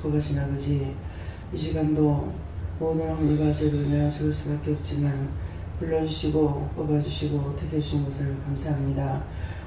축복하신 아버지, 이 시간도 모든 허물과 죄를 내가 죽을 수밖에 없지만 불러주시고 뽑아주시고 택해주신 것을 감사합니다.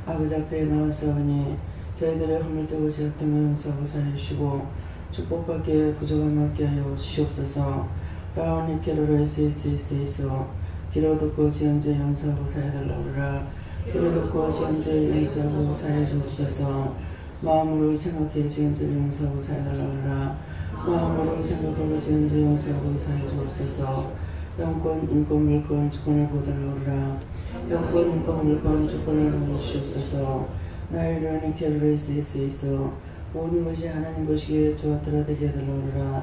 아버지 앞에 나왔사오니 저희들의 허물되고 죄악됨을 용서하고 살려주시고 축복받기에 부족함 없게 하여 주시옵소서. 라오니 케로로 스이스이스이소 기로 듣고 지연죄 용서하고 사여달라오라. 기로 듣고 지연죄 용서하고 사여주옵소서. 마음으로 생각해 지연죄를 용서하고 사여달라오라. 마음으로 생각하고 지연죄 용서하고 사여주옵소서. 영권, 인권, 물권, 주권을 보달라오라. 영권, 인권, 물권, 주권을 보주시옵소서. 나의 료니 케로로 스이스이소 모든 것이 하나님 것이기에 저와 되게 해달라오라.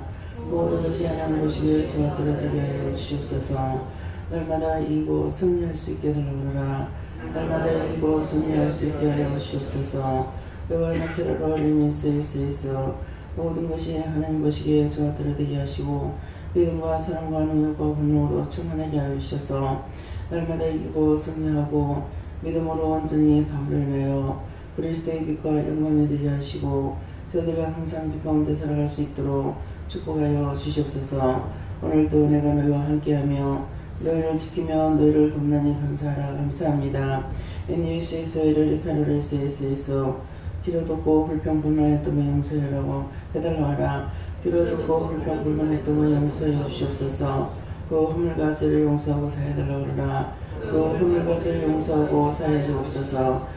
모든 것이 하나님 것이기에 저와 되게 하여 주시옵소서. 날마다 이기고 승리할 수 있게 해달라오라. 날마다 이기고 승리할 수 있게 하여 주시옵소서. 여호와는 테러로 어린이 스이스이소 모든 것이 하나님 것이기에 저와 되게 하시고 믿음과 사랑과 능력과 분노로 충만하게 하여 주셔서 날마다 이기고 승리하고 믿음으로 온전히 감을 내어 그리스도의 빛과 영광을 되게 하시고 저희가 항상 빛 가운데 살아갈 수 있도록 축복하여 주시옵소서. 오늘도 내가 너희와 함께하며 너희를 지키며 너희를 돕나니 감사하라. 감사합니다. 인니스에서 이를 카르레스에서 기도 듣고 불평불만했던 거 용서하라고 해달라하라. 기도 듣고 불평불만했던 거 용서해 주시옵소서. 그 허물과 죄를 용서하고 사해달라오라. 그 허물과 죄를 용서하고 사해 주옵소서.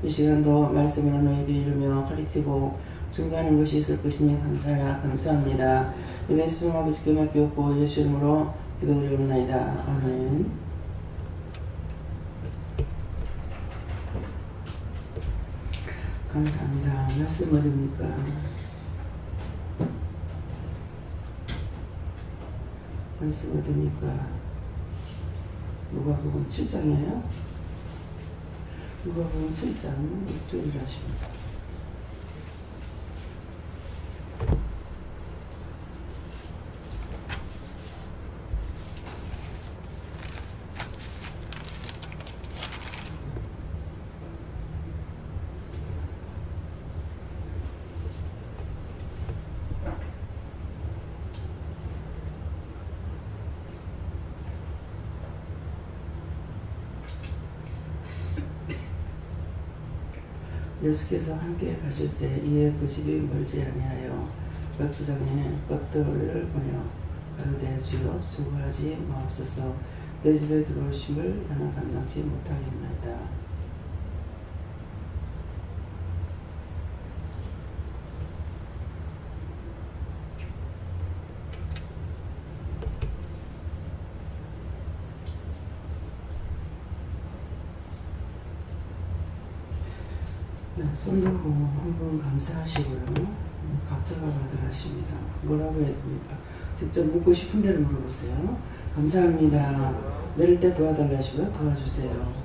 이 시간도 말씀으로 너에게 이르며 가리키고 증거하는 것이 있을 것이니 감사합니다. 이 말씀 아버지께 맡겼고 예수 이름으로 기도드리옵나이다. 아멘. 감사합니다. 말씀 어디입니까? 말씀 어디입니까? 누가복음 7장이에요? 누가복음 7장 6절이라십니다. 예수께서 함께 가실새 이에 그 집이 멀지 아니하여 백부장의 돛들을 보내어 가로되 주여 수고하지 마옵소서. 내 집에 들어오심을 나는 감당치 못하겠나이다. 손 들고 한번 감사하시고요. 각자가 받으라십니다. 뭐라고 해야 됩니까? 직접 묻고 싶은 대로 물어보세요. 감사합니다. 내릴 때 도와달라시고요. 도와주세요.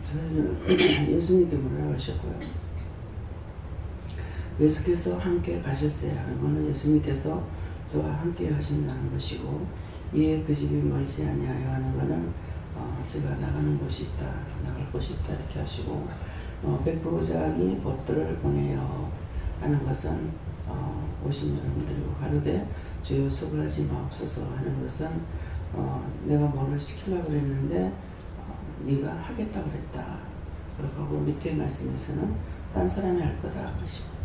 저희는 예수님께 뭐라고 하셨고요? 예수께서 함께 가실세 하는 것은 예수님께서 저와 함께 하신다는 것이고 이에 그 집이 멀지 아니하여 하는 것은 제가 나가는 곳이 있다, 나갈 곳이 있다 이렇게 하시고 백부장이 벗들을 보내어 하는 것은 오신 여러분들이고 가로되 주여 수고하지 마옵소서 하는 것은 내가 뭐를 시키려고 그랬는데 네가 하겠다 그랬다. 그러고 밑에 말씀에서는 딴 사람이 할 거다 하시고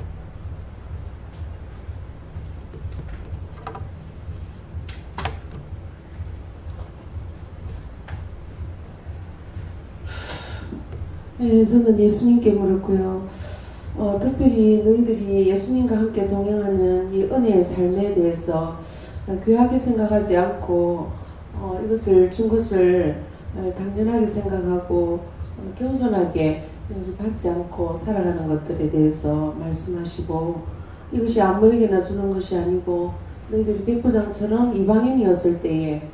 네, 저는 예수님께 물었고요. 특별히 너희들이 예수님과 함께 동행하는 이 은혜의 삶에 대해서 귀하게 생각하지 않고 이것을 준 것을 당연하게 생각하고 겸손하게 받지 않고 살아가는 것들에 대해서 말씀하시고 이것이 아무에게나 주는 것이 아니고 너희들이 백부장처럼 이방인이었을 때에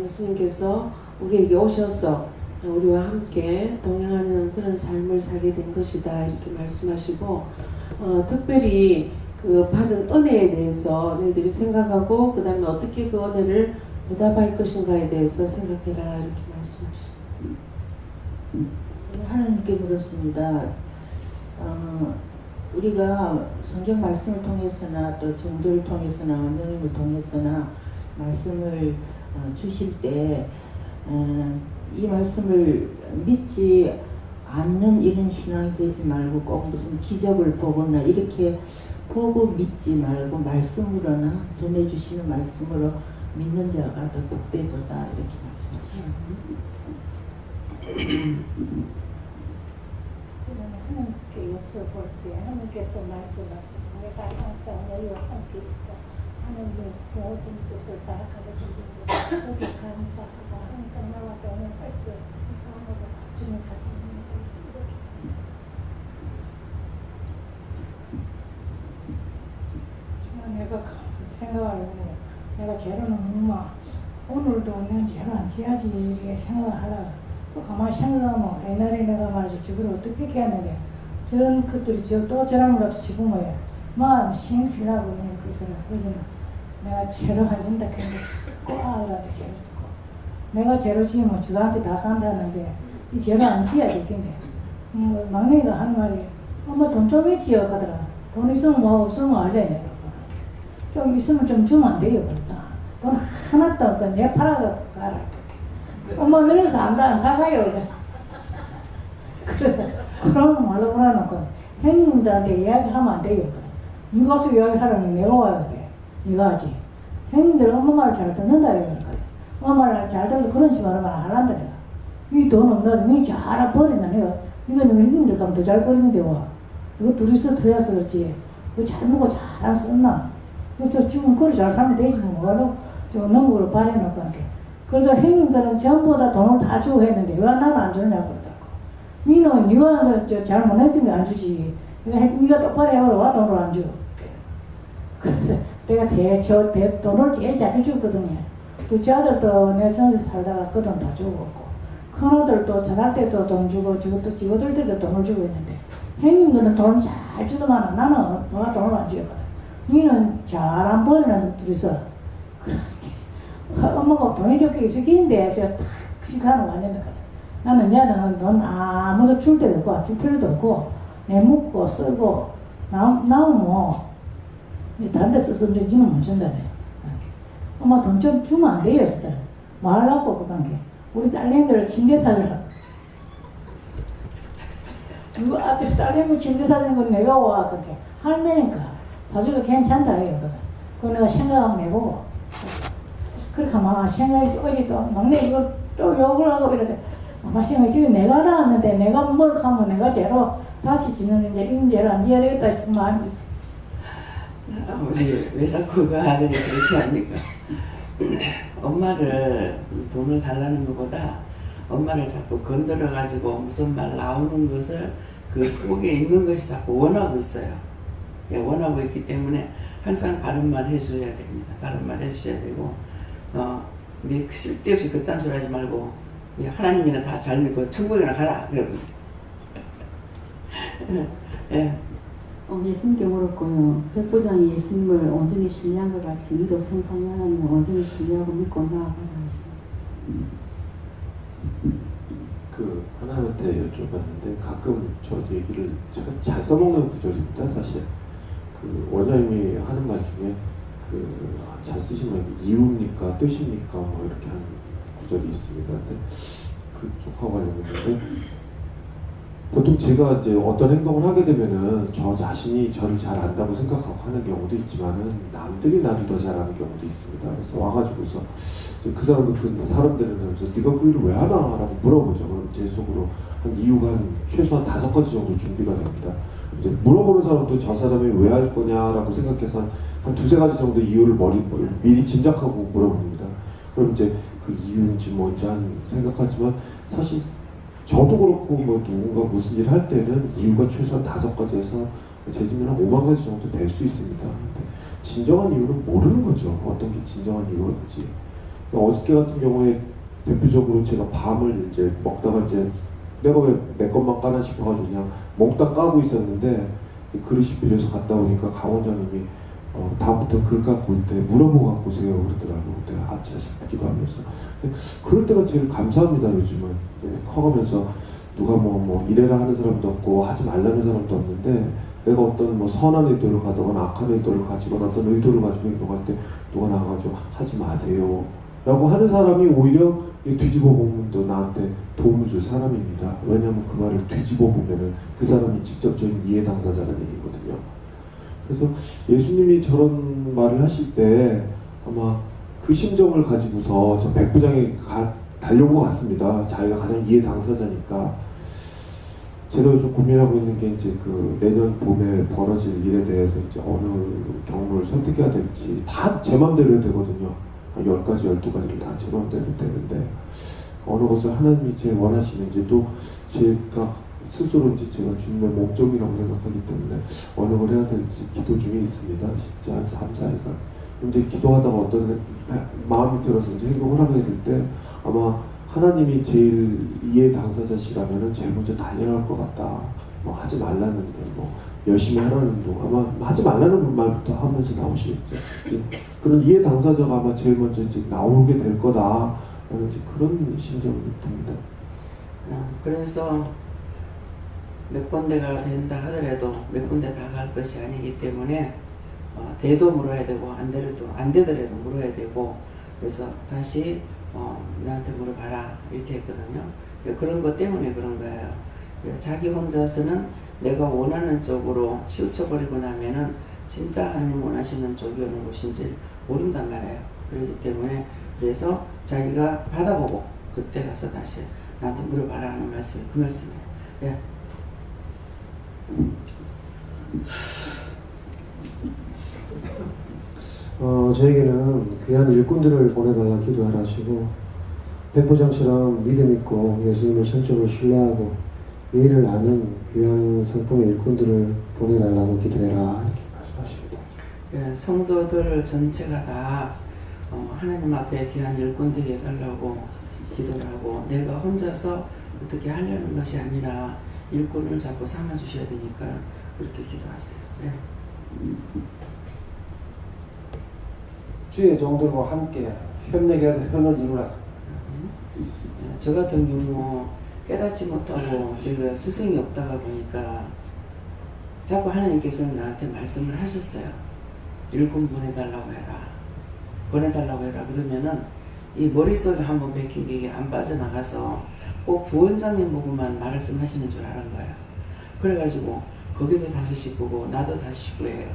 예수님께서 우리에게 오셔서 우리와 함께 동행하는 그런 삶을 살게 된 것이다 이렇게 말씀하시고 특별히 그 받은 은혜에 대해서 너희들이 생각하고 그 다음에 어떻게 그 은혜를 보답할 것인가에 대해서 생각해라 이렇게 말씀하십니다. 하나님께 물었습니다. 우리가 성경 말씀을 통해서나 또 종도를 통해서나 원장님을 통해서나 말씀을 주실 때 이 말씀을 믿지 않는 이런 신앙이 되지 말고 꼭 무슨 기적을 보거나 이렇게 보고 믿지 말고 말씀으로나 전해주시는 말씀으로 믿는 자가 더 복되도다 이렇게 말씀하십니다. 저는 하나님께 여쭤볼 때 하나님께서 말씀하시고 내가 항상 너희와 함께 있다. 하나님의 모든 뜻을 다 가르쳐주고 거기 감사하고 항상 나와 동행할 때 마음으로 주님 같은 이렇게 정말 내가 생각을 해보고 내가 죄로는 엄마 오늘도 내가 죄를 안 지어야지 이렇게 생각을 하다가 또 가만히 생각하면 옛날에 내가 말이지 집을 어떻게 했는데 저런 것들이 또 저런 것도 지금 뭐야 막 신필하고 그래서 내가 죄를 안 진다 했는데 자꾸 아들한테 죄를 짓고 내가 죄를 지으면 저한테 다 간다는데 이 죄를 안 지어야 되겠네. 막내가 하는 말이 엄마 돈 좀 있지요 가더라. 돈 있으면 뭐 없으면 알래 내가 좀 있으면 좀 주면 안 돼요 그랬다. 돈 하나도 없다. 내 팔아가 가라. 엄마 그래서 안 사가요. 그래서 그런 말로 몰아놓고 형님들한테 이야기하면 안 돼요. 네가 와서 이야기하라면 내가 와야 돼. 네가 하지. 형님들 엄마 말을 잘 듣는다 이러니까. 엄마 말을 잘 듣는다 그런 식으로 말 안 한다 내가. 이 돈 없나 니 잘 버린다 내가. 이거 너희 형님들 가면 더 잘 버리는데 와. 이거 둘이서 터져서 그렇지. 이거 잘 먹고 잘 안 썼나. 그래서 지금 그리 잘 살면 되지 뭐하러 좀 넘어으로 발해놓고 이렇게. 그러다 형님들은 전부 다 돈을 다 주고 했는데 왜 나는 안 주냐고 그러다고. 니는 이거 잘 못했으면 안 주지. 니가 똑바로 해봐라 와 돈을 안 줘. 그래서 내가 돈을 제일 잘 줬거든요. 둘째 아들도 내 전세 살다가 그 돈 다 주고 있고 큰 아들도 잘할 때도 돈 주고 또 집어들 때도 돈을 주고 있는데 형님들은 돈을 잘 주더만 나는 너가 돈을 안 주었거든. 니는 잘 안 버리는 둘이서 엄마가 돈이 좋게 있었긴데 딱 시간을 왔는데 나는 얘는 돈 아무도 줄 데도 없고 줄 필요도 없고 내 먹고 쓰고 나오면 뭐 다른 데 써서 지는 못 준다네. 엄마 돈 좀 주면 안 돼요. 말하고 그 관계 우리 딸내미들 침대 사주라. 누구 아들 딸내미 침대 사주는 건 내가 와 그렇게 할매니까 사주도 괜찮다 해요. 그거 내가 생각 한번 해보고 그렇게 하면 생각이 어제 또 막내 이거 또 욕을 하고 이러대. 아마 생각이 지금 내가 나왔는데 내가 뭘 하면 내가 죄로 다시 지는데 인죄를 안 지어야 되겠다 싶은 마음이 있어. 아버지 왜 자꾸 그 아들이 그렇게 합니까? 엄마를 돈을 달라는 것보다 엄마를 자꾸 건드려 가지고 무슨 말 나오는 것을 그 속에 있는 것이 자꾸 원하고 있어요. 원하고 있기 때문에 항상 바른 말 해줘야 됩니다. 바른 말 해주셔야 되고 네 쓸데없이 그딴 소리 하지 말고 하나님이나 다 잘 믿고 천국이나 가라 그러면서 예. 예수님께 물었고요. 백부장이 예수님을 온전히 신뢰한 것 같이 우리도 성삼위 하나님을 온전히 신뢰하고 믿고 나아가라 하시고. 그 하나님한테 여쭤봤는데 가끔 저 얘기를 제가 잘 써먹는 구절입니다. 사실 그 원장님이 하는 말 중에 그 잘 쓰시는 이유입니까 뜻입니까 뭐 이렇게 하는 구절이 있습니다. 근데 그쪽하고 관련있는데 보통 제가 이제 어떤 행동을 하게 되면은 저 자신이 저를 잘 안다고 생각하고 하는 경우도 있지만은 남들이 나를 더 잘 아는 경우도 있습니다. 그래서 와가지고서 그 사람들은 그래서 네가 그 일을 왜 하나? 라고 물어보죠. 그럼 제 속으로 한 이유가 최소한 5가지 정도 준비가 됩니다. 이제 물어보는 사람도 저 사람이 왜 할 거냐라고 생각해서 한 2-3가지 정도 이유를 미리 짐작하고 물어봅니다. 그럼 이제 그 이유인지 뭔지 생각하지만 사실 저도 그렇고 뭐 누군가 무슨 일 할 때는 이유가 최소한 5가지에서 제 집은 한 5만 가지 정도 될 수 있습니다. 근데 진정한 이유는 모르는 거죠. 어떤 게 진정한 이유인지. 어저께 같은 경우에 대표적으로 제가 밤을 이제 먹다가 이제 내가 왜 내 것만 까나 싶어가지고 그냥 몽땅 까고 있었는데 그릇이 빌려서 갔다 오니까 강원장님이 다음부터 그릇 갖고 올 때 물어보고 갖고 오세요 그러더라고요. 그때 아차 싶기도 하면서. 근데 그럴 때가 제일 감사합니다. 요즘은 커가면서 누가 뭐 이래라 하는 사람도 없고 하지 말라는 사람도 없는데 내가 어떤 뭐 선한 의도를 가져거나 악한 의도를 가지거나 어떤 의도를 가지고 행동할 때 누가 나가가지고 하지 마세요 라고 하는 사람이 오히려 뒤집어 보면 또 나한테 도움을 줄 사람입니다. 왜냐하면 그 말을 뒤집어 보면은 그 사람이 직접적인 이해 당사자라는 얘기거든요. 그래서 예수님이 저런 말을 하실 때 아마 그 심정을 가지고서 저 백부장에 달려온 것 같습니다. 자기가 가장 이해 당사자니까. 제가 좀 고민하고 있는 게 이제 그 내년 봄에 벌어질 일에 대해서 이제 어느 경로를 선택해야 될지 다 제 맘대로 해야 되거든요. 10가지, 12가지를 다 제 맘대로 되는데 어느 것을 하나님이 제일 원하시는지 또 제가 스스로 이제 제가 주님의 목적이라고 생각하기 때문에 어느 걸 해야 될지 기도 중에 있습니다. 진짜 한 3-4일간. 이제 기도하다가 어떤 마음이 들어서 이제 행동을 하게 될 때 아마 하나님이 제일 이해 당사자시라면은 제일 먼저 달려갈 것 같다. 뭐 하지 말라는데 뭐 열심히 하라는 둥 아마 하지 말라는 말부터 하면서 나오시겠죠. 그런 이해 당사자가 아마 제일 먼저 이제 나오게 될 거다. 라는 이제 그런 심정이 듭니다. 그래서 몇 군데가 된다 하더라도 몇 군데 다 갈 것이 아니기 때문에 돼도 물어야 되고 안 되더라도 물어야 되고 그래서 다시 나한테 물어봐라 이렇게 했거든요. 그런 것 때문에 그런 거예요. 자기 혼자서는 내가 원하는 쪽으로 치우쳐버리고 나면은 진짜 하나님 원하시는 쪽이 어느 곳인지 모른단 말이에요. 그렇기 때문에 그래서 자기가 받아보고 그때 가서 다시 나한테 물어봐라 하는 말씀이 그 말씀이에요. 예. 저에게는 귀한 일꾼들을 보내달라 기도하라 하시고 백부장처럼 믿음 있고 예수님을 전적으로 신뢰하고 예의를 아는 귀한 성품의 일꾼들을 보내달라고 기도해라 이렇게 말씀하십니다. 예, 성도들 전체가 다 하나님 앞에 귀한 일꾼들이 해달라고 기도를 하고 내가 혼자서 어떻게 하려는 것이 아니라 일꾼을 자꾸 삼아주셔야 되니까 그렇게 기도하세요. 예. 주의 종들과 함께 협력해서 현을 이루라. 저 같은 경우 깨닫지 못하고 제가 스승이 없다가 보니까 자꾸 하나님께서는 나한테 말씀을 하셨어요. 일꾼 보내달라고 해라. 그러면은 이 머릿속에 한번 베낀 게 안 빠져나가서 꼭 부원장님 보고만 말씀하시는 줄 아는 거예요. 그래가지고 거기도 5식구고 나도 5식구예요.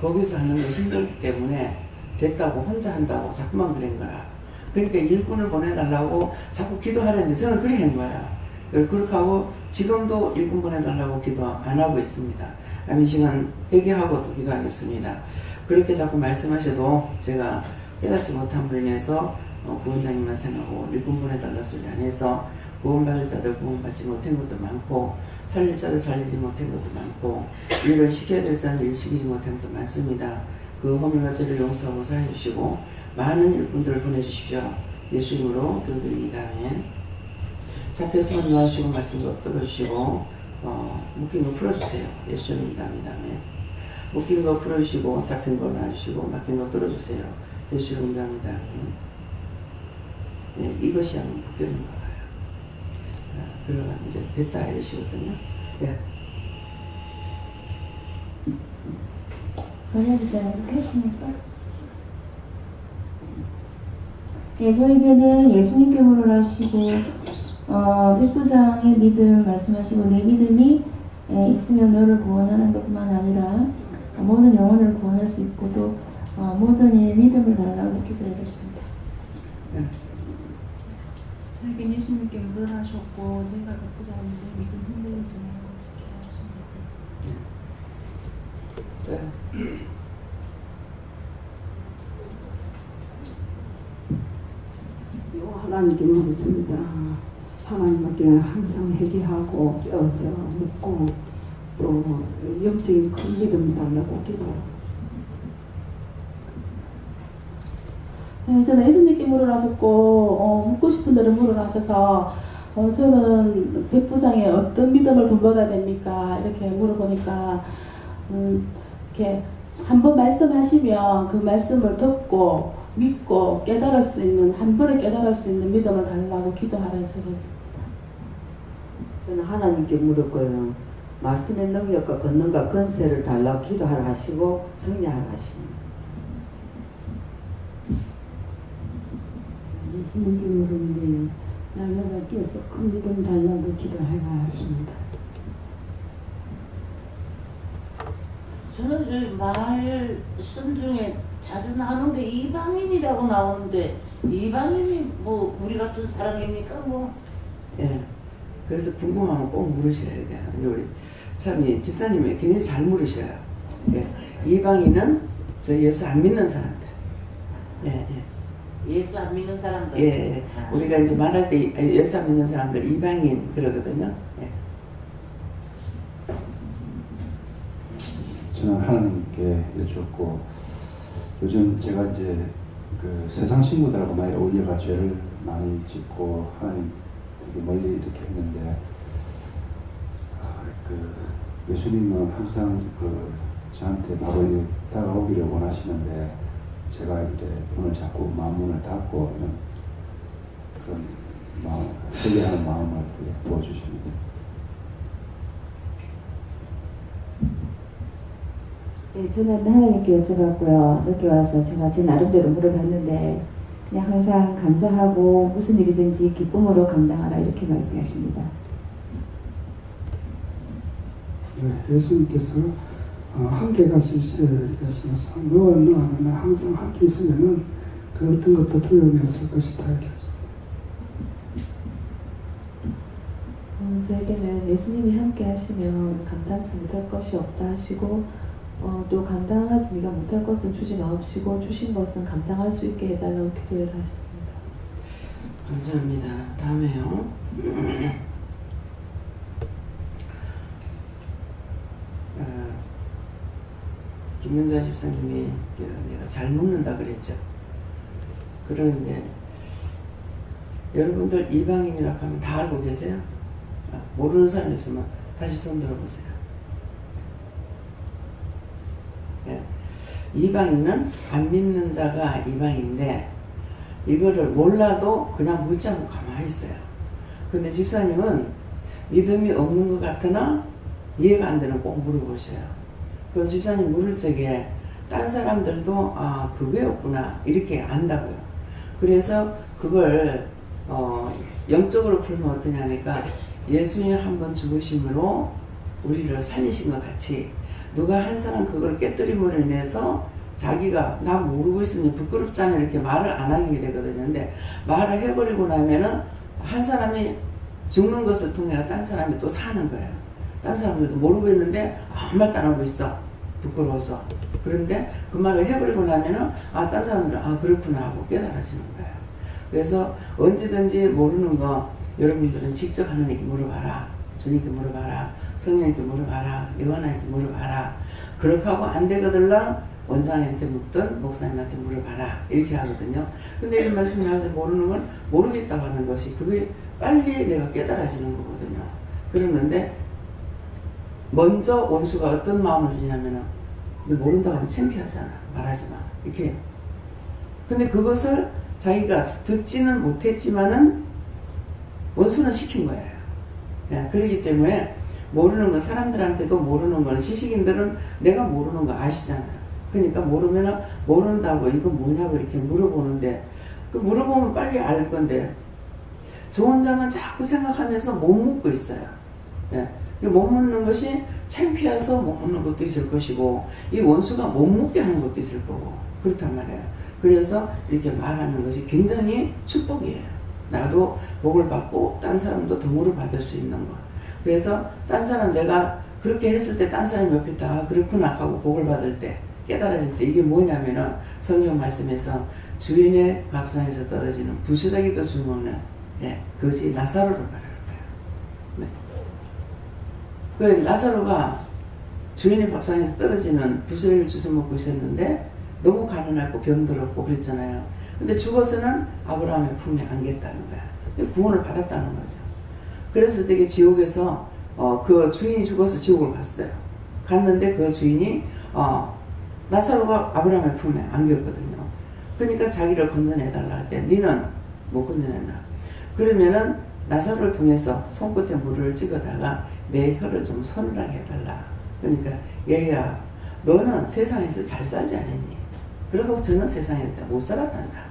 거기서 하는 게 힘들기 때문에 됐다고 혼자 한다고 자꾸만 그런 거야. 그러니까 일꾼을 보내달라고 자꾸 기도하려는데 저는 그래 한 거야. 그렇게 하고 지금도 일꾼 보내달라고 기도 안 하고 있습니다. 이 시간 회개하고 또 기도하겠습니다. 그렇게 자꾸 말씀하셔도 제가 깨닫지 못함으로 인해서 구원장님만 생각하고 일꾼 보내달라 소리 안 해서 구원받을 자들 구원받지 못한 것도 많고 살릴 자들 살리지 못한 것도 많고 일을 시켜야 될 사람 일 시키지 못한 것도 많습니다. 그 허물과 죄를 용서하고 사해 주시고 많은 일꾼들을 보내주십시오. 예수 이름으로 기도드립니다. 아멘. 잡혀서 놓아주시고 맡긴 것 들어주시고 묶인 거 풀어주세요. 예수님 응답합니다. 네. 묶인 거 풀어주시고 잡힌 거 놔주시고 막힌 거 뚫어주세요. 예수님 응답합니다. 네, 이것이 한번 묶여있는 거 봐요. 들어가 이제 됐다 이러시거든요. 네. 번역기자님 했습니까? 예, 저에게는 예수님께 물어라시고 백부장의 믿음 말씀하시고 내 믿음이 있으면 너를 구원하는 것뿐만 아니라 모든 영혼을 구원할 수 있고 또 모든 이의 믿음을 달라고 기도해 주십니다. 네. 저에게 예수님께 물어라셨고 내가 백부장의 믿음 흔들리지 말고 지키라 하십니다. 네. 하나님께 묻습니다. 하나님께 항상 회개하고 깨어서 묻고 또 영적인 큰 믿음 달라고 기도합니다. 네, 저는 예수님께 물어라셨고 묻고 싶은 대로 물어라셔서 저는 백부장의 어떤 믿음을 본받아야 됩니까? 이렇게 물어보니까 이렇게 한번 말씀하시면 그 말씀을 듣고 믿고 깨달을 수 있는 한 번에 깨달을 수 있는 믿음을 달라고 기도하라 해서 그랬습니다. 저는 하나님께 물었고요. 말씀의 능력과 권능과 권세를 달라고 기도하라 하시고 승리하라 하십니다. 예수님께 물었는데 날마다 깨어서 큰 믿음 달라고 기도하라 하십니다. 저는 저희 말씀 중에 자주 나오는 게 이방인이라고 나오는데 이방인이 뭐 우리 같은 사람입니까 뭐? 예. 그래서 궁금하면 꼭 물으셔야 돼요. 우리 참 이 집사님이 굉장히 잘 물으셔요. 예. 이방인은 저 예수 안 믿는 사람들. 예, 예. 예수 안 믿는 사람들. 예, 우리가 이제 말할 때 예수 안 믿는 사람들 이방인 그러거든요. 예. 저는 하나님께 여쭙고 요즘 제가 이제 그 세상 친구들하고 많이 어울려가 죄를 많이 짓고 하나님 되게 멀리 이렇게 했는데 그 예수님은 항상 그 저한테 바로 다가오기를 원하시는데 제가 이제 문을 잡고 마음문을 닫고 이런 그런 마음, 회개하는 마음을 도와주십니다. 네, 저는 하나님께 여쭤봤고요. 늦게 와서 제가 제 나름대로 물어봤는데 그냥 항상 감사하고 무슨 일이든지 기쁨으로 감당하라 이렇게 말씀하십니다. 네, 예수님께서 함께 가실 것이어서 너와 나는 항상 함께 있으면은 그 어떤 것도 두려움이 없을 것이다 이렇게 하십니다. 저에게는 예수님이 함께 하시면 감당치 못할 것이 없다 하시고 또 감당하지 네가 못할 것은 주지 마옵시고 주신 것은 감당할 수 있게 해달라고 기도를 하셨습니다. 감사합니다. 다음에요. 김윤자 집사님이 내가 잘 묻는다 그랬죠. 그러는데 여러분들 이방인이라고 하면 다 알고 계세요? 모르는 사람 있으면 다시 손 들어보세요. 예. 이방인은 안 믿는 자가 이방인데 이거를 몰라도 그냥 묻지 않고 가만히 있어요. 근데 집사님은 믿음이 없는 것 같으나 이해가 안 되는 꼭 물어보셔요. 그럼 집사님 물을 적에 딴 사람들도 아 그게 없구나 이렇게 안다고요. 그래서 그걸 영적으로 풀면 어떠냐니까 예수님 한번 죽으심으로 우리를 살리신 것 같이 누가 한 사람 그걸 깨뜨림으로 인해서 자기가 나 모르고 있으니 부끄럽잖아 이렇게 말을 안 하게 되거든요. 근데 말을 해버리고 나면은 한 사람이 죽는 것을 통해 딴 사람이 또 사는 거예요. 딴 사람들도 모르고 있는데 아무 말도 안 하고 있어. 부끄러워서. 그런데 그 말을 해버리고 나면은 딴 사람들은 그렇구나 하고 깨달아지는 거예요. 그래서 언제든지 모르는 거 여러분들은 직접 하나님께 물어봐라. 주님께 물어봐라. 성령님께 물어봐라. 요한한테 물어봐라. 그렇게 하고 안 되거들랑 원장한테 묻든 목사님한테 물어봐라. 이렇게 하거든요. 근데 이런 말씀이 나와서 모르는 건 모르겠다고 하는 것이 그게 빨리 내가 깨달아지는 거거든요. 그러는데 먼저 원수가 어떤 마음을 주냐면은 모른다고 하면 창피하잖아. 말하지 마. 이렇게 해요. 근데 그것을 자기가 듣지는 못했지만은 원수는 시킨 거예요. 예, 그렇기 때문에 모르는 건 사람들한테도 모르는 거는 지식인들은 내가 모르는 거 아시잖아요. 그러니까 모르면은 모른다고 이거 뭐냐고 이렇게 물어보는데 그 물어보면 빨리 알 건데 저 혼자만 자꾸 생각하면서 못 묻고 있어요. 예, 못 묻는 것이 창피해서 못 묻는 것도 있을 것이고 이 원수가 못 묻게 하는 것도 있을 거고 그렇단 말이에요. 그래서 이렇게 말하는 것이 굉장히 축복이에요. 나도 복을 받고 딴 사람도 덤으로 받을 수 있는 거. 그래서 딴 사람 내가 그렇게 했을 때 딴 사람이 옆에 있다 그렇구나 하고 복을 받을 때 깨달아질 때 이게 뭐냐면은 성경 말씀에서 주인의 밥상에서 떨어지는 부스러기도 주먹는 거지 나사로를 말하는 거예요. 그 나사로가 주인의 밥상에서 떨어지는 부스러기를 주워 먹고 있었는데 너무 가난하고 병들었고 그랬잖아요. 근데 죽어서는 아브라함의 품에 안겼다는 거야. 구원을 받았다는 거죠. 그래서 되게 지옥에서 그 주인이 죽어서 지옥을 갔어요. 갔는데 그 주인이 나사로가 아브라함의 품에 안겼거든요. 그러니까 자기를 건져내달라 할 때 니는 못 건져낸다. 그러면은 나사로를 통해서 손끝에 물을 찍어다가 내 혀를 좀 서늘하게 해달라. 그러니까 얘야 너는 세상에서 잘 살지 않았니? 그리고 저는 세상에서 못 살았단다.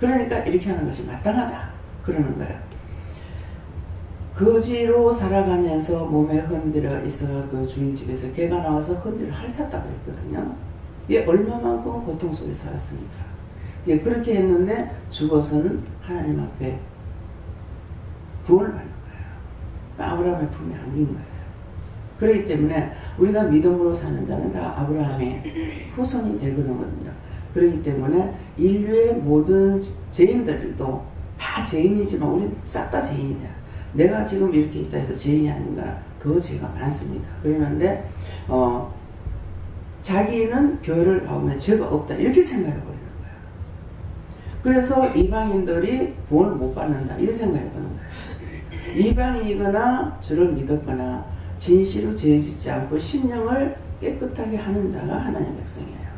그러니까 이렇게 하는 것이 마땅하다. 그러는 거예요. 거지로 살아가면서 몸에 흔들어 있어 그 주인집에서 개가 나와서 흔들어 핥았다고 했거든요. 얘 얼마만큼 고통 속에 살았습니까? 예, 그렇게 했는데 죽어서는 하나님 앞에 구원을 받는 거예요. 아브라함의 품에 안긴 거예요. 그렇기 때문에 우리가 믿음으로 사는 자는 다 아브라함의 후손이 되거든요. 그렇기 때문에 인류의 모든 죄인들도 다 죄인이지만 우리는 싹 다 죄인이야. 내가 지금 이렇게 있다 해서 죄인이 아닌가 더 죄가 많습니다. 그러는데 자기는 교회를 나오면 죄가 없다 이렇게 생각해 버리는 거예요. 그래서 이방인들이 구원을 못 받는다 이렇게 생각해 보는 거예요. 이방인이거나 주를 믿었거나 진실로 죄짓지 않고 심령을 깨끗하게 하는 자가 하나님의 백성이에요.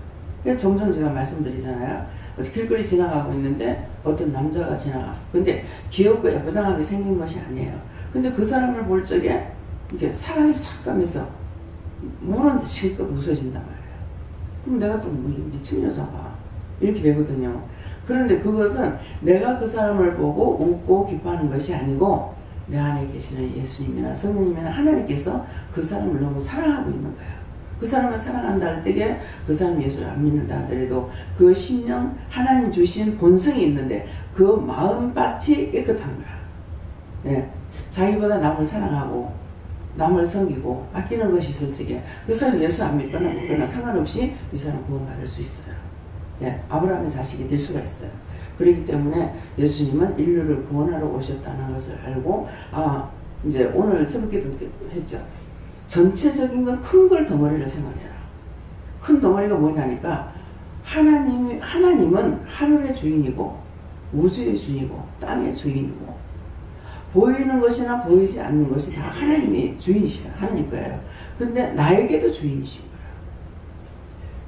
그래서 종종 제가 말씀드리잖아요. 길거리 지나가고 있는데 어떤 남자가 지나가. 근데 귀엽고 예쁘장하게 생긴 것이 아니에요. 근데 그 사람을 볼 적에 이게 사랑이 싹 가면서 물었는데 실컷 웃어진단 말이에요. 그럼 내가 또 미친 여자가 이렇게 되거든요. 그런데 그것은 내가 그 사람을 보고 웃고 기뻐하는 것이 아니고 내 안에 계시는 예수님이나 성령님이나 하나님께서 그 사람을 너무 사랑하고 있는 거예요. 그 사람을 사랑한다 할 때에 그 사람이 예수를 안 믿는다 하더라도 그 심령 하나님 주신 본성이 있는데 그 마음밭이 깨끗한 거야. 네. 자기보다 남을 사랑하고 남을 섬기고 아끼는 것이 있을 적에 그 사람이 예수 안 믿거나 믿거나 상관없이 이 사람 구원받을 수 있어요. 네. 아브라함의 자식이 될 수가 있어요. 그렇기 때문에 예수님은 인류를 구원하러 오셨다는 것을 알고 이제 오늘 새벽기도 했죠. 전체적인 건 큰 걸 덩어리를 생각해라. 큰 덩어리가 뭐냐니까 하나님은 하늘의 주인이고 우주의 주인이고 땅의 주인이고 보이는 것이나 보이지 않는 것이 다 하나님의 주인이시라. 하나님 거예요. 근데 나에게도 주인이신 거예요.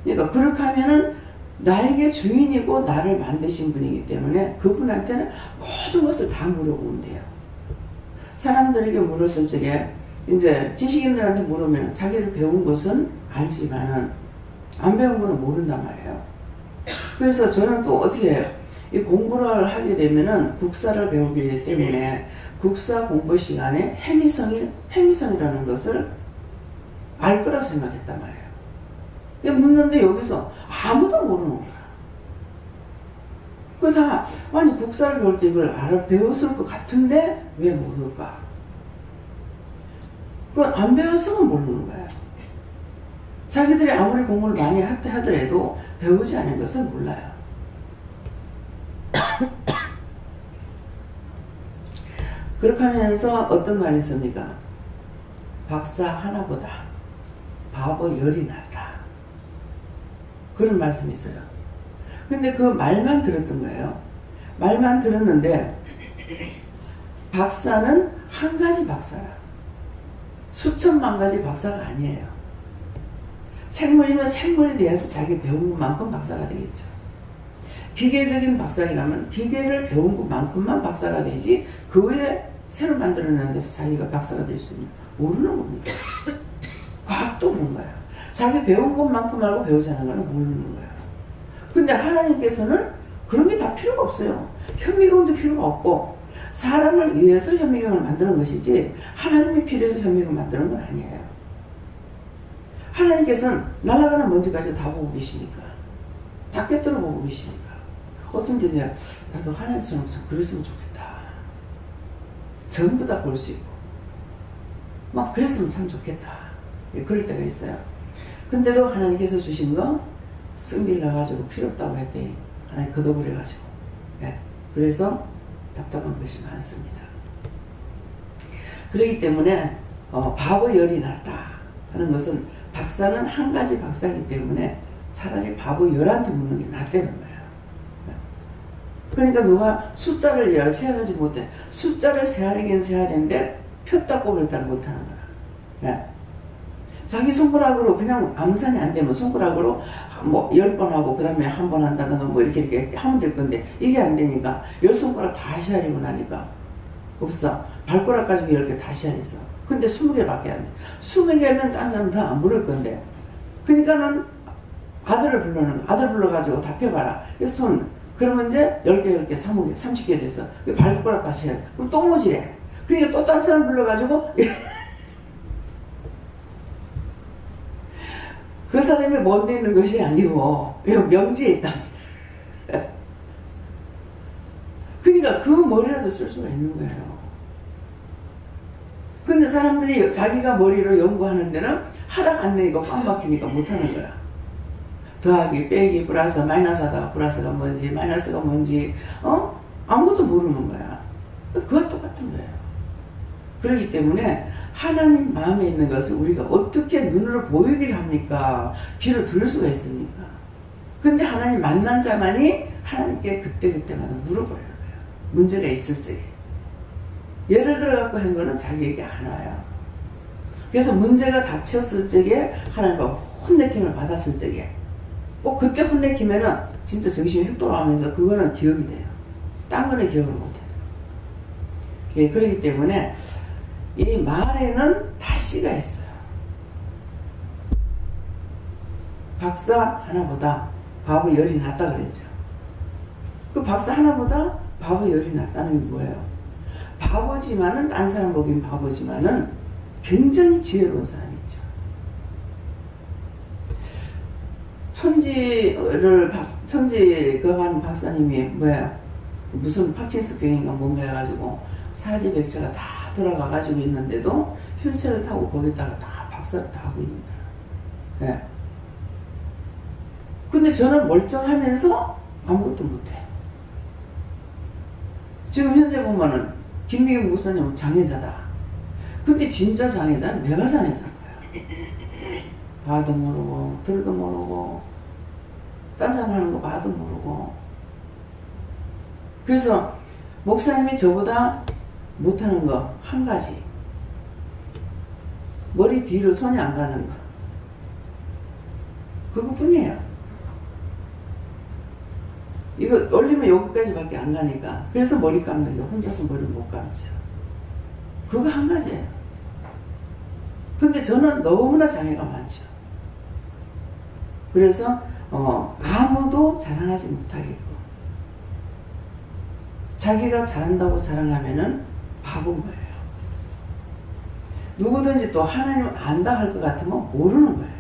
그러니까 그렇게 하면은 나에게 주인이고 나를 만드신 분이기 때문에 그분한테는 모든 것을 다 물어보면 돼요. 사람들에게 물었을 적에 이제 지식인들한테 물으면 자기를 배운 것은 알지만은 안 배운 거는 모른단 말이에요. 그래서 저는 또 어떻게 해요? 이 공부를 하게 되면은 국사를 배우기 때문에 국사 공부 시간에 해미성이라는 것을 알 거라고 생각했단 말이에요. 묻는데 여기서 아무도 모르는 거야. 그 다 아니 국사를 배울 때 이걸 배웠을 것 같은데 왜 모를까? 그건 안 배웠으면 모르는 거예요. 자기들이 아무리 공부를 많이 하더라도 배우지 않은 것은 몰라요. 그렇게 하면서 어떤 말이 있습니까? 박사 하나보다 바보 열이 낫다. 그런 말씀이 있어요. 근데 그 말만 들었던 거예요. 말만 들었는데 박사는 한 가지 박사라. 수천만 가지 박사가 아니에요. 생물이면 생물에 대해서 자기 배운 것만큼 박사가 되겠죠. 기계적인 박사이라면 기계를 배운 것만큼만 박사가 되지 그 외에 새로 만들어내는 데서 자기가 박사가 될 수 있는 모르는 겁니다. 과학도 그런 거야. 자기 배운 것만큼 알고 배우지 않은 거는 모르는 거야. 근데 하나님께서는 그런 게 다 필요가 없어요. 현미경도 필요가 없고 사람을 위해서 현미경을 만드는 것이지 하나님이 필요해서 현미경을 만드는 건 아니에요. 하나님께서는 날아가는 먼지까지 다 보고 계시니까 다 꿰뚫어 보고 계시니까 어떤 데 이제 나도 하나님처럼 좀 그랬으면 좋겠다. 전부 다 볼 수 있고 막 그랬으면 참 좋겠다. 그럴 때가 있어요. 근데도 하나님께서 주신 거 승질 나가지고 필요 없다고 했더니 하나님 걷어버려가지고 그래서 답답한 것이 많습니다. 그렇기 때문에 바보 열이 났다 하는 것은 박사는 한 가지 박사이기 때문에 차라리 바보 열한테 묻는 게 낫다는 거예요. 그러니까 누가 숫자를 세어나지 못해. 숫자를 세어내긴 세어내는데 폈다 꼽았다를 못하는 거야. 자기 손가락으로 그냥 암산이 안 되면 손가락으로 뭐 10번 하고 그 다음에 한 번 한다든가 뭐 이렇게 하면 될 건데 이게 안 되니까 10손가락 다 세어내고 나니까 없어. 발가락 가지고 10개 다 세어냈어. 근데 20개밖에 안 돼. 20개면 딴 사람 다 안 부를 건데. 그러니까는 아들을 불러는 거. 아들 불러가지고 다 펴봐라. 손. 그러면 이제 10개, 30개 돼서 발가락 가서 해. 그럼 또 모지래. 그러니까 또 딴 사람 불러가지고 그 사람이 먼데 있는 것이 아니고 명지에 있답니다. 그러니까 그 머리라도 쓸 수가 있는 거예요. 근데 사람들이 자기가 머리로 연구하는 데는 하다가 안 되니까 꽉 막히니까 못하는 거야. 더하기, 빼기, 플러스, 마이너스 하다가 플러스가 뭔지, 마이너스가 뭔지, 아무것도 모르는 거야. 그거 똑같은 거예요. 그렇기 때문에 하나님 마음에 있는 것을 우리가 어떻게 눈으로 보이기를 합니까? 귀로 들을 수가 있습니까? 근데 하나님 만난 자만이 하나님께 그때그때마다 물어보려는 거예요. 문제가 있을 적에. 예를 들어갖고 한 거는 자기에게 안 와요. 그래서 문제가 닥쳤을 적에 하나님과 혼내킴을 받았을 적에 꼭 그때 혼내키면은 진짜 정신이 휙 돌아가면서 그거는 기억이 돼요. 딴 거는 기억을 못 해요. 예, 그렇기 때문에 이 말에는 다 씨가 있어요. 박사 하나보다 바보 열이 낫다 그랬죠. 그 박사 하나보다 바보 열이 낫다는 게 뭐예요? 바보지만은 딴 사람 보기엔 바보지만은 굉장히 지혜로운 사람이 있죠. 천지 그거 하는 박사님이 뭐야 무슨 파킨스 병인가 뭔가 해가지고 사지백체가 다 돌아가가지고 있는데도 휠체어를 타고 거기다가 다 박사를 다 하고 있는 거예요. 네. 근데 저는 멀쩡하면서 아무것도 못해. 지금 현재 보면은 김미경 목사님은 장애자다. 근데 진짜 장애자는 내가 장애자인 거야. 봐도 모르고 들도 모르고 딴 사람 하는 거 봐도 모르고. 그래서 목사님이 저보다 못하는 거 한 가지. 머리 뒤로 손이 안 가는 거. 그거뿐이에요. 이거 올리면 여기까지밖에 안 가니까. 그래서 머리 감는 게 혼자서 머리를 못 감죠. 그거 한 가지예요. 근데 저는 너무나 장애가 많죠. 그래서 아무도 자랑하지 못하겠고 자기가 잘한다고 자랑하면은 바본 거예요. 누구든지 또 하나님 안다 할 것 같으면 모르는 거예요.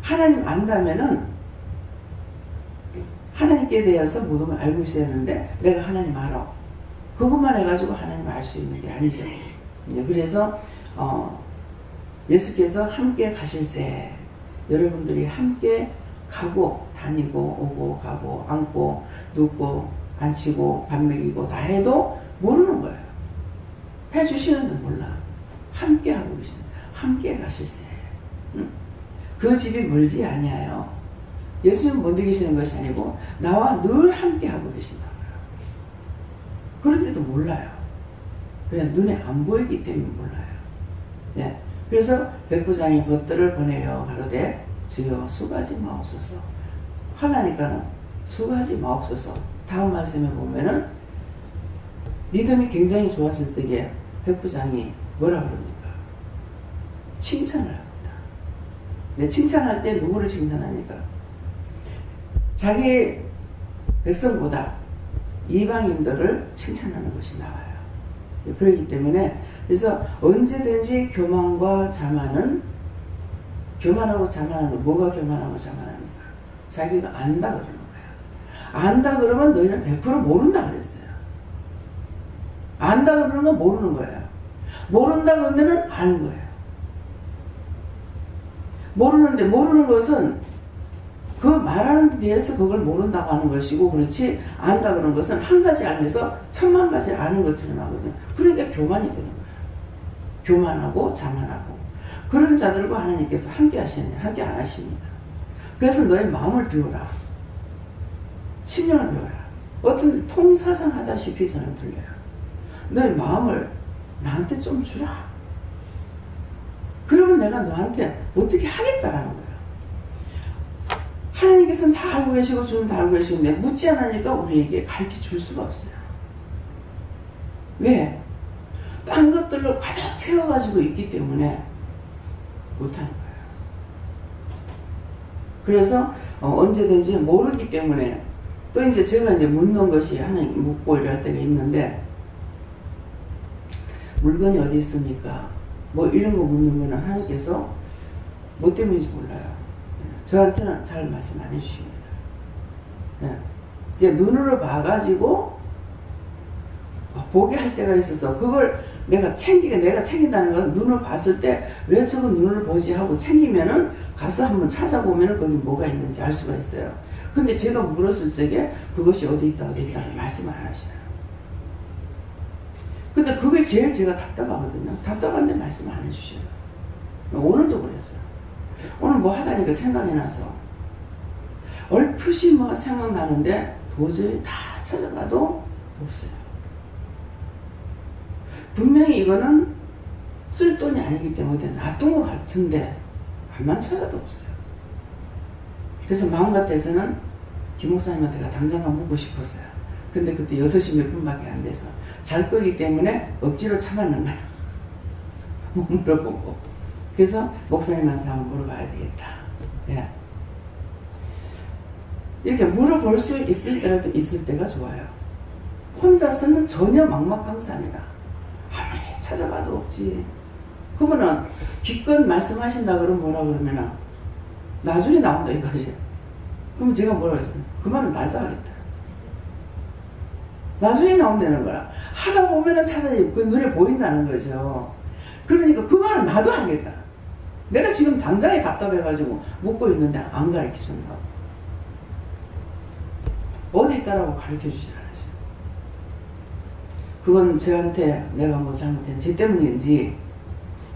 하나님 안다면은 하나님께 대해서 모든 걸 알고 있어야 하는데 내가 하나님 알아. 그것만 해가지고 하나님 알 수 있는 게 아니죠. 그래서 예수께서 함께 가실세 여러분들이 함께 가고 다니고 오고 가고 앉고 눕고 앉히고 밥 먹이고 다 해도 모르는 거예요. 해주시는데 몰라. 함께 하고 계시는 함께 가실세. 그 집이 멀지 아니에요. 예수님 먼저 계시는 것이 아니고 나와 늘 함께 하고 계신다고요. 그런데도 몰라요. 그냥 눈에 안 보이기 때문에 몰라요. 예. 그래서 백부장이 벗들을 보내어 가로되 주여 수고하지 마옵소서. 하나니까는 수고하지 마옵소서. 다음 말씀에 보면은 믿음이 굉장히 좋았을 때에 백부장이 뭐라 그럽니까? 칭찬을 합니다. 네, 칭찬할 때 누구를 칭찬합니까? 자기 백성보다 이방인들을 칭찬하는 것이 나와요. 그렇기 때문에 그래서 언제든지 교만과 자만은 교만하고 자만하는 뭐가 교만하고 자만합니까? 자기가 안다 그러는 거예요. 안다 그러면 너희는 100% 모른다 그랬어요. 안다 그러는 건 모르는 거예요. 모른다 그러면은 아는 거예요. 모르는데 모르는 것은 그 말하는 데 대해서 그걸 모른다고 하는 것이고 그렇지 안다 그러는 것은 한 가지 알면서 1000만 가지 아는 것처럼 하거든요. 그러니까 교만이 되는 거예요. 교만하고 자만하고 그런 자들과 하나님께서 함께 하시느냐 함께 안 하십니다. 그래서 너의 마음을 비우라. 심령을 비우라. 어떤 통사상하다시피 저는 들려요. 너의 마음을 나한테 좀 주라. 그러면 내가 너한테 어떻게 하겠다라는 거예요. 하나님께서는 다 알고 계시고 주는 다 알고 계시는데 묻지 않으니까 우리에게 가르쳐 줄 수가 없어요. 왜? 딴 것들로 가득 채워가지고 있기 때문에 못하는 거예요. 그래서 언제든지 모르기 때문에 또 이제 제가 이제 묻는 것이 하나님 묻고 이럴 때가 있는데 물건이 어디 있습니까? 뭐 이런 거 묻는 거는 하나님께서 뭐 때문인지 몰라요. 저한테는 잘 말씀 안 해주십니다. 예. 눈으로 봐가지고 보게 할 때가 있어서 그걸 내가 챙긴다는 건 눈으로 봤을 때 왜 저거 눈으로 보지 하고 챙기면은 가서 한번 찾아보면은 거기 뭐가 있는지 알 수가 있어요. 근데 제가 물었을 적에 그것이 어디 있다는 말씀을 안 하시나요? 근데 그게 제일 제가 답답하거든요. 답답한데 말씀 안 해주셔요. 오늘도 그랬어요. 오늘 뭐 하다니까 생각이 나서 얼핏이 뭐 생각나는데 도저히 다 찾아가도 없어요. 분명히 이거는 쓸 돈이 아니기 때문에 놔둔 것 같은데 한만 찾아도 없어요. 그래서 마음 같아서는 김 목사님한테 당장만 묻고 싶었어요. 근데 그때 6시 몇 분밖에 안 돼서 잘 거기 때문에 억지로 참았는 거예요. 못 물어보고. 그래서 목사님한테 한번 물어봐야 되겠다. 예. 이렇게 물어볼 수 있을 때라도 있을 때가 좋아요. 혼자서는 전혀 막막항상이다. 아무리 찾아봐도 없지. 그러면은 기껏 말씀하신다 그러면 뭐라 그러면은 나중에 나온다 이거지. 그럼 제가 뭐라 그러죠? 그 말은 날도 하겠다. 나중에 나온다는 거야. 하다 보면은 찾아지, 그 눈에 보인다는 거죠. 그러니까 그 말은 나도 하겠다. 내가 지금 당장에 답답해가지고 묻고 있는데 안 가르쳐 준다고. 어디 있다라고 가르쳐 주지 않았어요. 그건 저한테 내가 뭐 잘못한 제 때문인지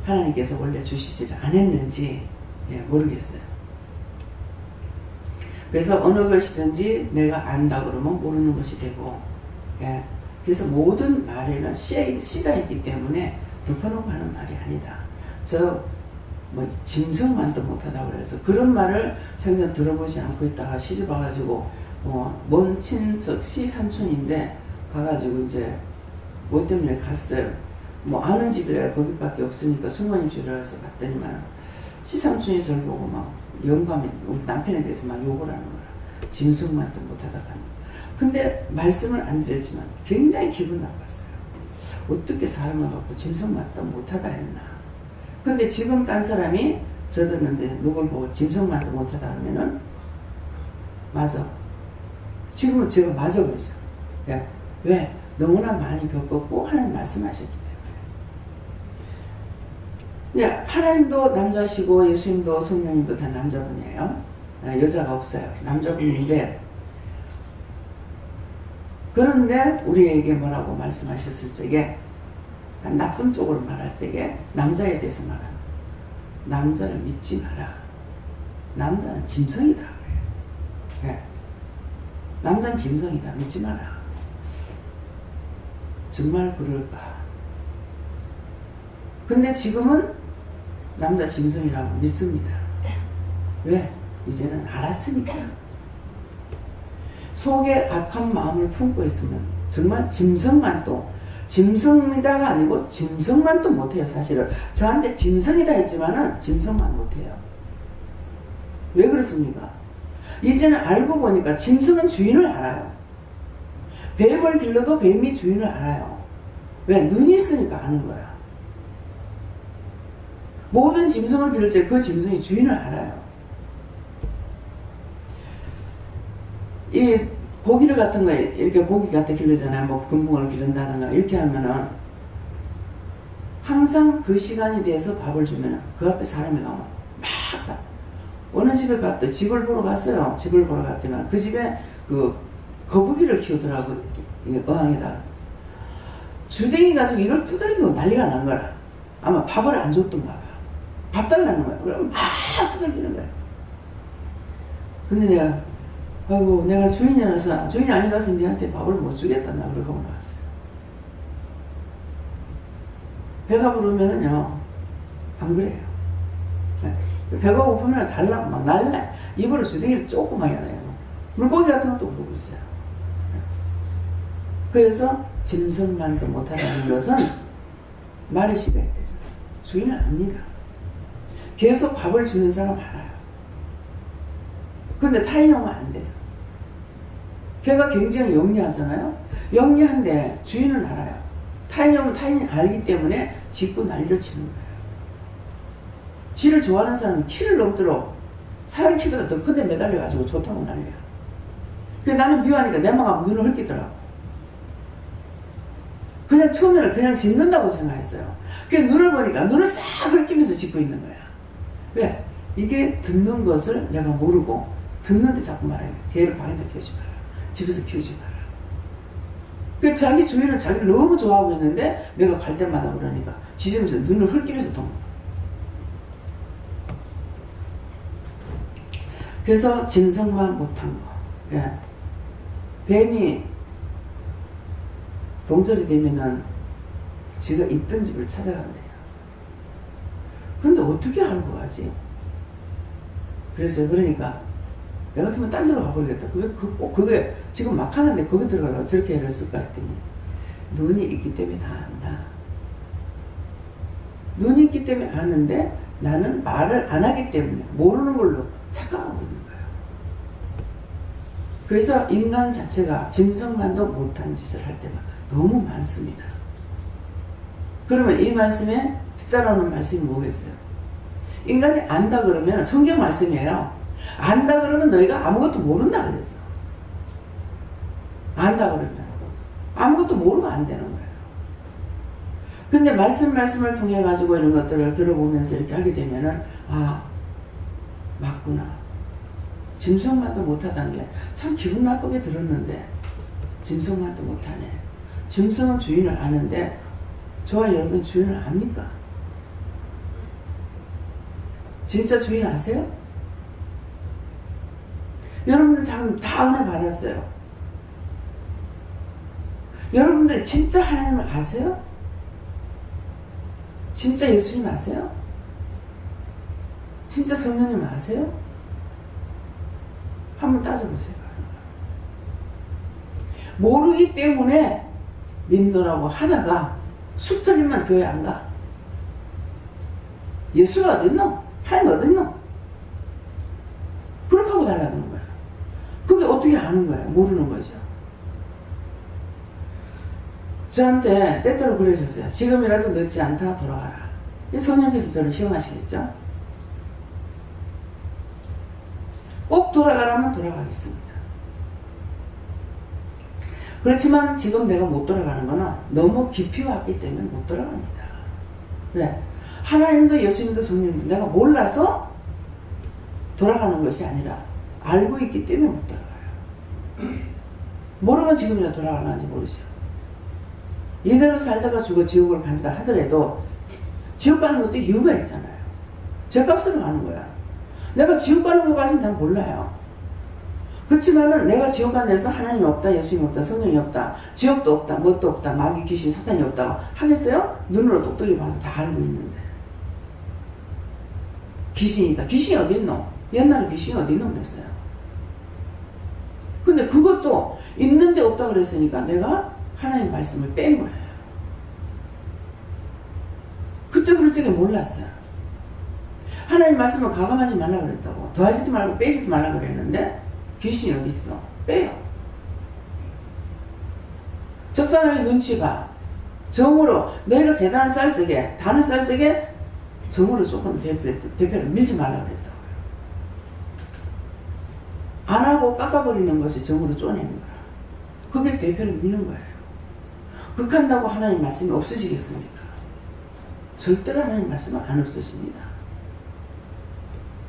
하나님께서 원래 주시지를 안 했는지 모르겠어요. 그래서 어느 것이든지 내가 안다 그러면 모르는 것이 되고, 그래서 모든 말에는 씨가 있기 때문에 덮어놓고 하는 말이 아니다. 뭐 짐승만도 못하다 그래서 그런 말을 생전 들어보지 않고 있다가 시집 와가지고 먼 친척 시삼촌인데 가가지고 이제 뭐 때문에 갔어요. 뭐 아는 집이라 거기밖에 없으니까 숙모님 줄여서 갔더니만 시삼촌이 저를 보고 막 영감이 우리 남편에 대해서 막 욕을 하는 거야. 짐승만도 못하다 가는 거야. 근데 말씀을 안 드렸지만 굉장히 기분 나빴어요. 어떻게 사람을 갖고 짐승만도 못하다 했나. 근데 지금 딴 사람이 저 듣는데 누굴 보고 짐승만도 못하다 하면은 맞아. 지금은 제가 맞아 그러죠. 왜? 너무나 많이 겪었고 하나님 말씀하셨기 때문에. 하나님도 남자시고 예수님도 성령님도 다 남자분이에요. 여자가 없어요. 남자분인데 그런데 우리에게 뭐라고 말씀하셨을 적에 나쁜 쪽으로 말할 때에 남자에 대해서 말합니다. 남자를 믿지 마라. 남자는 짐승이다. 남자는 짐승이다. 믿지 마라. 정말 그럴까? 근데 지금은 남자 짐승이라고 믿습니다. 왜? 이제는 알았으니까. 속에 악한 마음을 품고 있으면 정말 짐승만 또 짐승이다가 아니고 짐승만 또 못해요. 사실은 저한테 짐승이다 했지만은 짐승만 못해요. 왜 그렇습니까? 이제는 알고 보니까 짐승은 주인을 알아요. 뱀을 길러도 뱀이 주인을 알아요. 왜? 눈이 있으니까 아는 거야. 모든 짐승을 기를 때 그 짐승이 주인을 알아요. 이 고기를 같은 거에 이렇게 고기 갖다 기르잖아요. 뭐 금붕어를 기른다든가 이렇게 하면은 항상 그 시간이 돼서 밥을 주면은 그 앞에 사람이 가면 막 다. 어느 집에 갔더 집을 보러 갔어요. 집을 보러 갔더니 그 집에 그 거북이를 키우더라고. 어항에다가 주댕이 가지고 이걸 두들기고 난리가 난 거라. 아마 밥을 안 줬던가 봐. 밥 달라는 거야. 그러면 막 두들기는 거야. 근데 내가 아이고 내가 주인이라서 주인이 아니라서 니한테 밥을 못 주겠다 나 그러고 나왔어요. 배가 부르면은요 안 그래요. 배가 고프면 달라고 막 날라 입으로 주댕이를 조그맣게 하네요. 물고기 같은 것도 그러고 있어요. 그래서 짐승만도 못하다는 것은 말의 시대에 대해서 주인을 압니다. 계속 밥을 주는 사람 알아요. 근데 타인이 오면 안 돼요. 걔가 굉장히 영리하잖아요. 영리한데 주인은 알아요. 타인이 오면 타인이 알기 때문에 짖고 난리를 치는 거예요. 지를 좋아하는 사람은 키를 넘도록 사람 키보다 더 큰데 매달려가지고 좋다고 난리야. 그래서 나는 미워하니까 내 맘하고 눈을 흘기더라고. 그냥 처음에는 그냥 짖는다고 생각했어요. 그 눈을 보니까 눈을 싹 흘기면서 짖고 있는 거야. 왜? 이게 듣는 것을 내가 모르고 듣는데 자꾸 말해요. 개를 방에다 키우지 마라. 집에서 키우지 마라. 그 자기 주인은 자기를 너무 좋아하고 있는데 내가 갈 때마다 그러니까 짖으면서 눈을 흘기면서 도망가. 그래서 짐승만 못한 거. 예. 뱀이 동절이 되면은 지가 있던 집을 찾아간대요. 그런데 어떻게 알고 가지? 그래서 그러니까 내가 같으면 딴 데로 가버리겠다. 그게 지금 막 하는데 거기 들어가려고 저렇게 애를 쓸까 했더니 눈이 있기 때문에 다 안다. 눈이 있기 때문에 아는데 나는 말을 안 하기 때문에 모르는 걸로 착각하고 있는 거예요. 그래서 인간 자체가 짐승만도 못한 짓을 할 때가 너무 많습니다. 그러면 이 말씀에 뒤따라오는 말씀이 뭐겠어요? 인간이 안다 그러면 성경 말씀이에요. 안다 그러면 너희가 아무것도 모른다 그랬어. 안다 그러면 아무것도 모르고 안 되는 거예요. 근데 말씀을 통해 가지고 이런 것들을 들어보면서 이렇게 하게 되면은 아 맞구나. 짐승만도 못하다는 게 참 기분 나쁘게 들었는데 짐승만도 못하네. 짐승은 주인을 아는데 저와 여러분 주인을 압니까? 진짜 주인 아세요? 여러분들 지금 다 은혜 받았어요. 여러분들 진짜 하나님을 아세요? 진짜 예수님 아세요? 진짜 성령님 아세요? 한번 따져보세요. 모르기 때문에 믿노라고 하다가 숲 틀리면 교회 안 가. 예수가 어딨노? 하나님 어딨노? 그렇게 하고 달라는 거야. 그게 어떻게 아는 거야? 모르는 거죠. 저한테 때때로 그러셨어요. 지금이라도 늦지 않다 돌아가라. 이 성령께서 저를 시험하시겠죠? 꼭 돌아가라면 돌아가겠습니다. 그렇지만 지금 내가 못 돌아가는 거는 너무 깊이 왔기 때문에 못 돌아갑니다. 왜? 하나님도 예수님도 성령님도 내가 몰라서 돌아가는 것이 아니라 알고 있기 때문에 못 돌아가요. 모르면 지금이라 돌아가는지 모르죠. 이대로 살다가 죽어 지옥을 간다 하더라도 지옥 가는 것도 이유가 있잖아요. 죄값으로 가는 거야. 내가 지옥 가는 것까지는 다 몰라요. 그렇지만은 내가 지옥 가는 데서 하나님이 없다, 예수님이 없다, 성령이 없다, 지옥도 없다, 뭣도 없다, 마귀, 귀신, 사탄이 없다고 하겠어요? 눈으로 똑똑히 봐서 다 알고 있는데. 귀신이다. 귀신이 어디 있노? 옛날에 귀신이 어디 있노 그랬어요. 근데 그것도 있는데 없다 그랬으니까 내가 하나님 말씀을 뺀 거예요. 그때 그럴 적에 몰랐어요. 하나님 말씀을 가감하지 말라 그랬다고. 더하지도 말고 빼지도 말라 그랬는데 귀신이 어디 있어? 빼요. 적당하게 눈치 봐. 정으로 너희가 재단을 쌓을 적에 단을 쌓을 적에 정으로 조금 대표를 밀지 말라 그랬다고요. 안 하고 깎아버리는 것이 정으로 쪼내는 거라. 그게 대표를 밀는 거예요. 그렇게 한다고 하나님 말씀이 없어지겠습니까? 절대로 하나님 말씀은 안 없어집니다.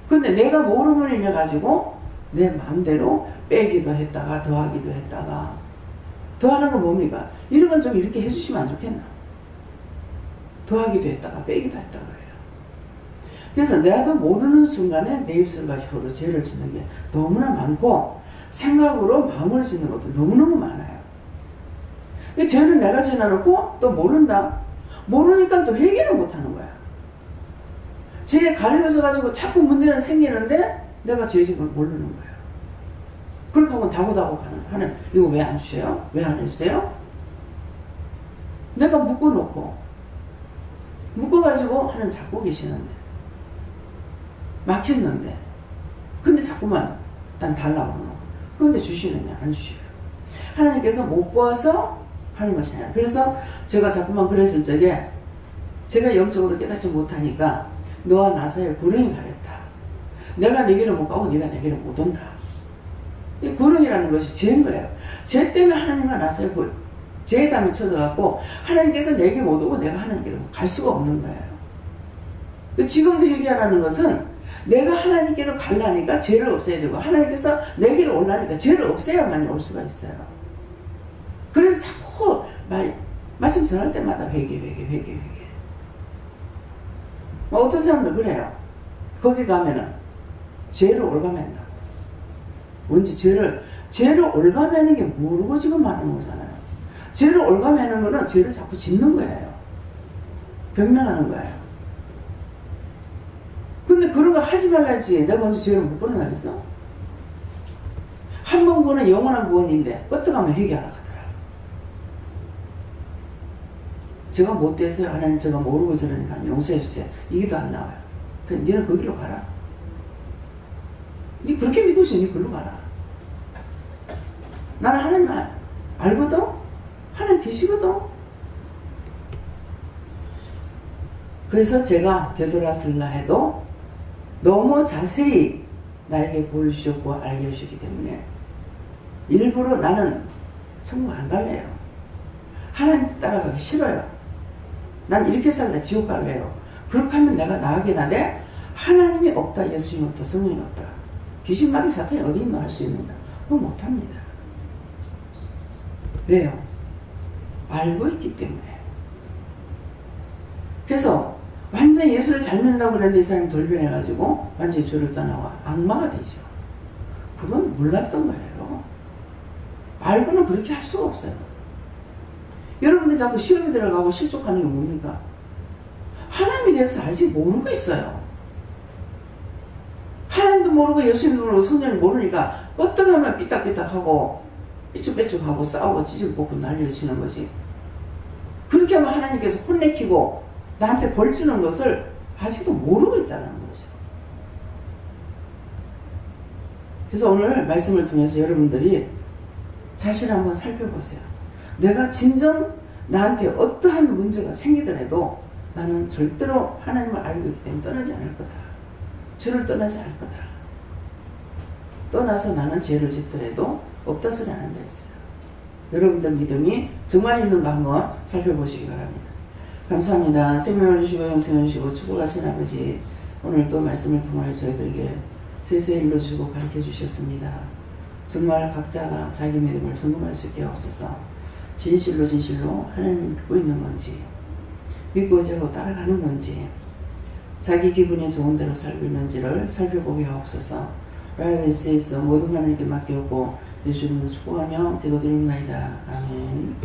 근데 내가 모르는 인해 가지고 내 마음대로 빼기도 했다가 더하기도 했다가 더하는 건 뭡니까? 이런 건 좀 이렇게 해주시면 안 좋겠나? 더하기도 했다가 빼기도 했다가 그래요. 그래서 내가 모르는 순간에 내 입술과 혀로 죄를 짓는 게 너무나 많고 생각으로 마음을 짓는 것도 너무너무 많아요. 죄는 내가 지어놓고 또 모른다. 모르니까 또 회개를 못하는 거야. 죄에 가려져 가지고 자꾸 문제는 생기는데 내가 죄진 걸 모르는 거예요. 그렇게 하면 다고다고 가는 하나님 이거 왜 안 주세요? 왜 안 해주세요? 내가 묶어놓고 묶어가지고 하나님 잡고 계시는데 막혔는데 근데 자꾸만 난 달라고 그러고 그런데 주시느냐 안 주셔요. 하나님께서 못 보아서 하는 것이 아니라 그래서 제가 자꾸만 그랬을 적에 제가 영적으로 깨닫지 못하니까 너와 나 사이에 구렁이 가렸다. 내가 내 길을 못 가고 네가 내 길을 못 온다. 이 구렁이라는 것이 죄인 거예요. 죄 때문에 하나님과 나 사이에 죄의 담이 쳐져갖고 하나님께서 내게 못 오고 내가 하나님께로 갈 수가 없는 거예요. 지금도 회개하라는 것은 내가 하나님께로 가려니까 죄를 없애야 되고 하나님께서 내게로 오려니까 죄를 없애야만 올 수가 있어요. 그래서 자꾸 말씀 전할 때마다 회개. 어떤 사람들 그래요. 거기 가면은 죄를 올가맨다. 뭔지 죄를 올가매는 게 모르고 지금 말하는 거잖아요. 죄를 올가매는 거는 죄를 자꾸 짓는 거예요. 변명하는 거예요. 근데 그런 거 하지 말라지. 내가 언제 죄를 못 벌어나겠어? 한 번 구원은 영원한 구원인데 어떻게 하면 회개하라 하더라. 제가 못돼서요. 하나님 제가 모르고 저러니까 용서해 주세요. 이게도 안 나와요. 그냥 니는 거기로 가라. 니 그렇게 믿고 있어. 니 그걸로 가라. 나는 하나님 알거든? 하나님 계시거든? 그래서 제가 되돌아설라 해도 너무 자세히 나에게 보여주셨고 알게 해주셨기 때문에 일부러 나는 천국 안 갈래요. 하나님 따라가기 싫어요. 난 이렇게 살다 지옥 갈래요. 그렇게 하면 내가 나가게 나데 하나님이 없다, 예수님이 없다, 성령이 없다. 귀신 마귀 사탄이 어디 있노 할 수 있는가? 그거 못합니다. 왜요? 알고 있기 때문에. 그래서 완전히 예수를 잘 믿는다고 그랬는데 이 사람이 돌변해가지고 완전히 죄를 떠나와 악마가 되죠. 그건 몰랐던 거예요. 알고는 그렇게 할 수가 없어요. 여러분들 자꾸 시험에 들어가고 실족하는 게 뭡니까? 하나님에 대해서 아직 모르고 있어요. 하나님도 모르고 예수님도 모르고 성령을 모르니까 어떻게 하면 삐딱삐딱하고 삐쭉삐쭉하고 싸우고 찌질볶고 난리를 치는 거지. 그렇게 하면 하나님께서 혼내키고 나한테 벌 주는 것을 아직도 모르고 있다는 거죠. 그래서 오늘 말씀을 통해서 여러분들이 자신을 한번 살펴보세요. 내가 진정 나한테 어떠한 문제가 생기더라도 나는 절대로 하나님을 알고 있기 때문에 떠나지 않을 거다. 죄를 떠나지 않을 거다. 떠나서 나는 죄를 짓더라도 없다 소리 안 한다 했어요. 여러분들 믿음이 정말 있는가 한번 살펴보시기 바랍니다. 감사합니다. 생명을 주시고 영생을 주시고 축복하신 아버지, 오늘 또 말씀을 통하여 저희들에게 세세히 일러주시고 가르쳐 주셨습니다. 정말 각자가 자기 믿음을 점검할 수 있게 하옵소서. 진실로 하나님을 믿고 있는 건지, 믿고 제고 따라가는 건지, 자기 기분이 좋은 대로 살고 있는지를 살펴보게 하옵소서. 라이브에서 모든 하나님께 맡기고 예수님으로 축복하며 기도드립니다. 아멘.